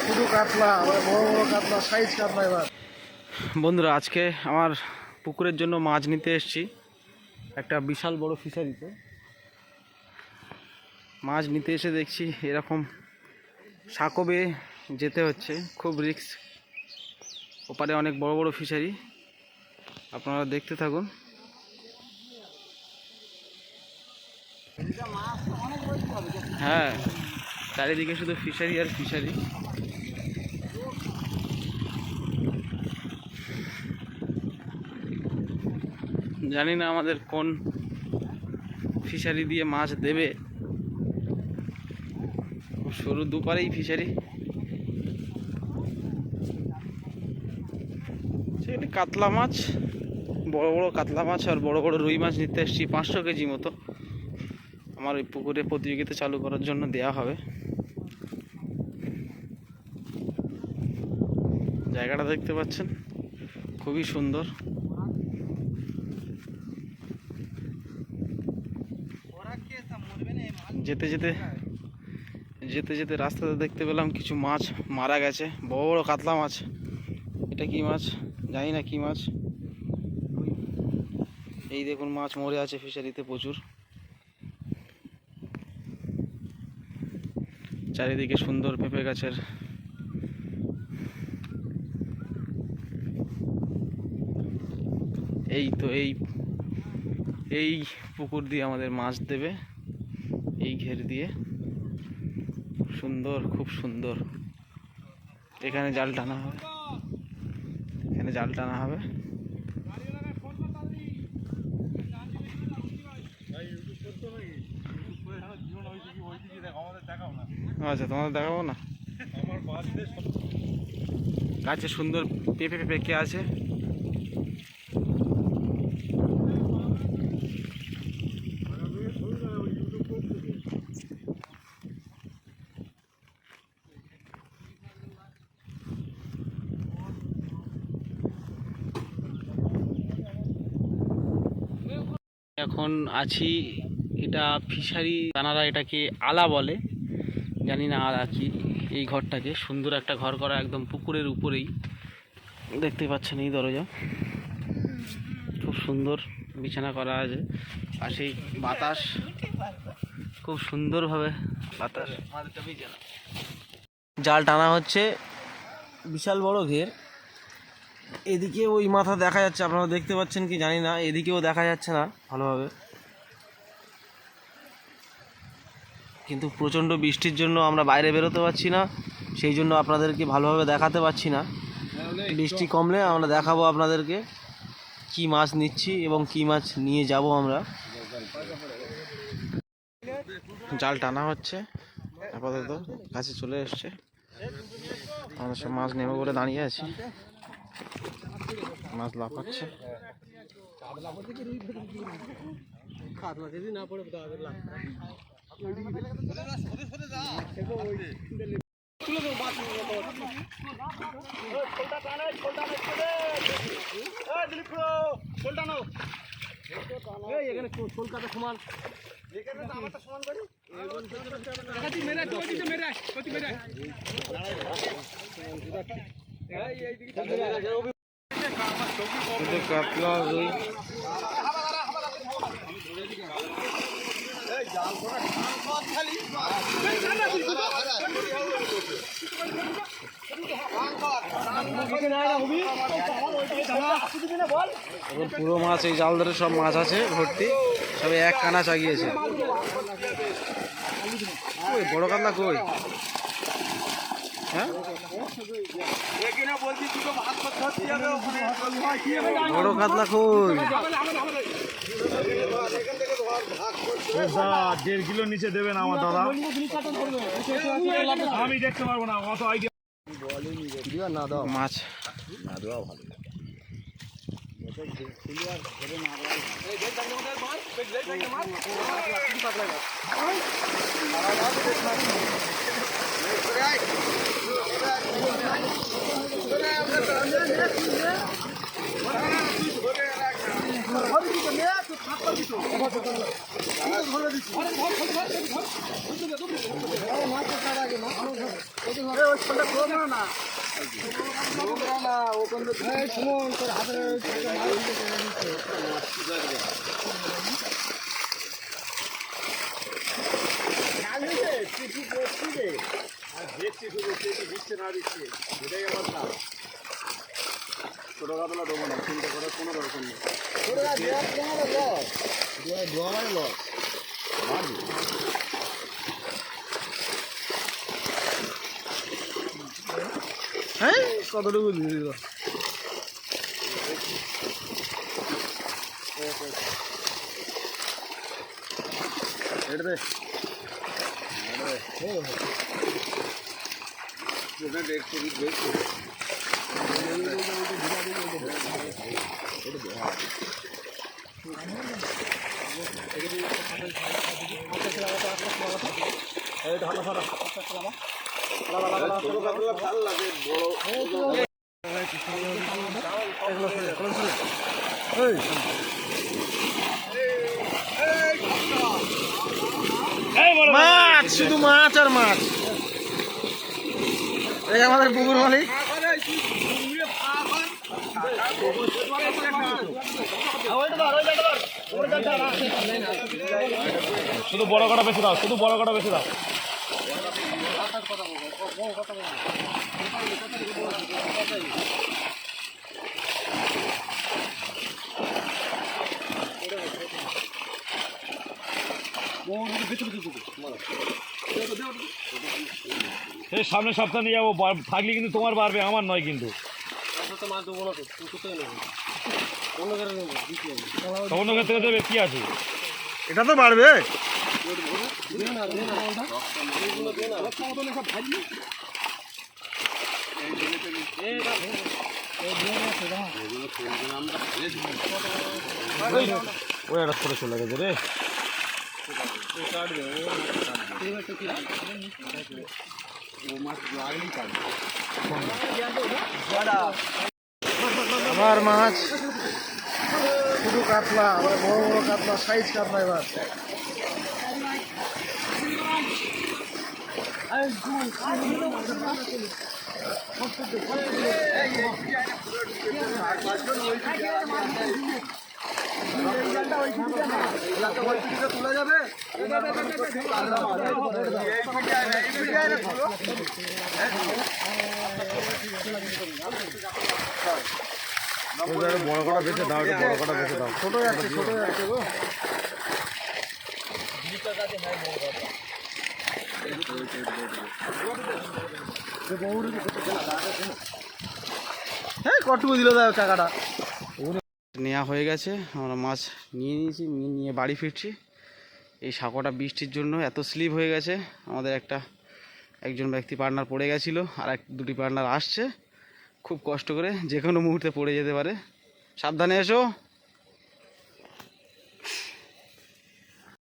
শুধু কাতলা, বড় বড় কাতলা, সাইজ কাতলা। এবার বন্ধুরা, আজকে আমার পুকুরের জন্য মাছ নিতে এসেছি একটা বিশাল বড় ফিশারিতে। মাছ নিতে এসে দেখছি এরকম সাঁকো বেয়ে যেতে হচ্ছে, খুব রিস্ক। ওপারে অনেক বড় বড় ফিশারি, আপনারা দেখতে থাকুন। হ্যাঁ, চারিদিকে শুধু ফিশারি আর ফিশারি। জানি না আমাদের কোন ফিশারি দিয়ে মাছ দেবে। সরু দুপারেই ফিশারি। সেখানে কাতলা মাছ, বড় বড় কাতলা মাছ আর বড় বড় রুই মাছ নিতে এসেছি 500 কেজি মতো। আমার ওই পুকুরে প্রতিযোগিতা চালু করার জন্য দেয়া হবে। জায়গাটা দেখতে পাচ্ছেন, খুবই সুন্দর। যেতে যেতে যেতে যেতে রাস্তাতে দেখতে পেলাম কিছু মাছ মারা গেছে, বড় বড় কাতলা মাছ। এটা কি মাছ জানি না, কি মাছ। এই দেখুন মাছ মরে আছে ফিশারিতে প্রচুর। চারিদিকে সুন্দর পেঁপে গাছের। এই তো এই পুকুর দিয়ে আমাদের মাছ দেবে, এই ঘের দিয়ে। সুন্দর, খুব সুন্দর। এখানে জাল টানা হবে, এখানে জাল টানা হবে। আচ্ছা, তোমাদের দেখাবো না। গাছে সুন্দর পেঁপে পেকে আছে। এখন আছি, এটা ফিশারি, তানারা এটাকে আলা বলে, জানি না আলা কি। এই ঘরটাকে সুন্দর একটা ঘর করা, একদম পুকুরের উপরেই। দেখতে পাচ্ছেন এই দরজা, খুব সুন্দর বিছানা করা আছে। পাশেই বাতাস, খুব সুন্দরভাবে বাতাস। জাল টানা হচ্ছে, বিশাল বড় ঘের। এদিকে ওই মাথা দেখা যাচ্ছে, আপনারা দেখতে পাচ্ছেন কি জানি না, এদিকেও দেখা যাচ্ছে না ভালোভাবে। কিন্তু প্রচণ্ড বৃষ্টির জন্য আমরা বাইরে বেরোতে পারছি না, সেই জন্য আপনাদেরকে ভালোভাবে দেখাতে পারছি না। বৃষ্টি কমলে আমরা দেখাবো আপনাদেরকে কি মাছ নিচ্ছি এবং কি মাছ নিয়ে যাব আমরা। জাল টানা হচ্ছে, আপাতত কাছে চলে এসছে। আমরা সব মাছ নেব বলে দাঁড়িয়ে আছি। মাছ লাফাচ্ছে। কাতলা রুই পুরো মাছ, এই জাল ধরে সব মাছ আছে ভর্তি, সবে এক কানা চাগিয়েছে। ওই বড় কাতলা কই? হ্যাঁ, বড় কাতলা কই? 1.5 কিলো নিচে দেবেন আমার দাদা, আমি দেখতে পারবো না অত আইডিয়া। মাছ দেখছি শুধু দিচ্ছে না দিচ্ছে এটাই আমার কাজ। ছোট কাতলা দেবো না, চিন্তা করার কোনো দরকার নেই। হ্যাঁ কতটুকু দিয়ে দিল এটা দে দেখছি দেখছি ভালো লাগে বড় মাছ, শুধু মাছ আর মাছ। এই আমাদের পুকুর মালিক। শুধু বড় কটা বেশি দাও, শুধু বড় কটা বেশি দাও। এই সামনের সপ্তাহে নিয়ে যাবো, থাকলে কিন্তু তোমার বাড়বে, আমার নয় কিন্তু। অন্য ক্ষেত্রে দেবে কি আছে, এটা তো বাড়বে। ওই একটা ছোট চলে গেছে রে। আমার মাছ শুধু কাতলা, আবার বড় বড় কাতলা, সাইজ কাতলা। এবার তুলে যাবে। বড় কটা বেঁচে দাও, বড় কটা বেঁচে দাও। ছোট যাচ্ছে, ছোট যাচ্ছে গো। হ্যাঁ কটুকু দিল দাও টাকাটা। নেওয়া হয়ে গেছে, আমরা মাছ নিয়ে নিয়েছি, নিয়ে বাড়ি ফিরছি। এই সাঁকোটা বৃষ্টির জন্য এত স্লিপ হয়ে গেছে, আমাদের একজন ব্যক্তি পার্টনার পড়ে গেছিলো, আর দুটি পার্টনার আসছে খুব কষ্ট করে, যে কোনো মুহূর্তে পড়ে যেতে পারে। সাবধানে এসো।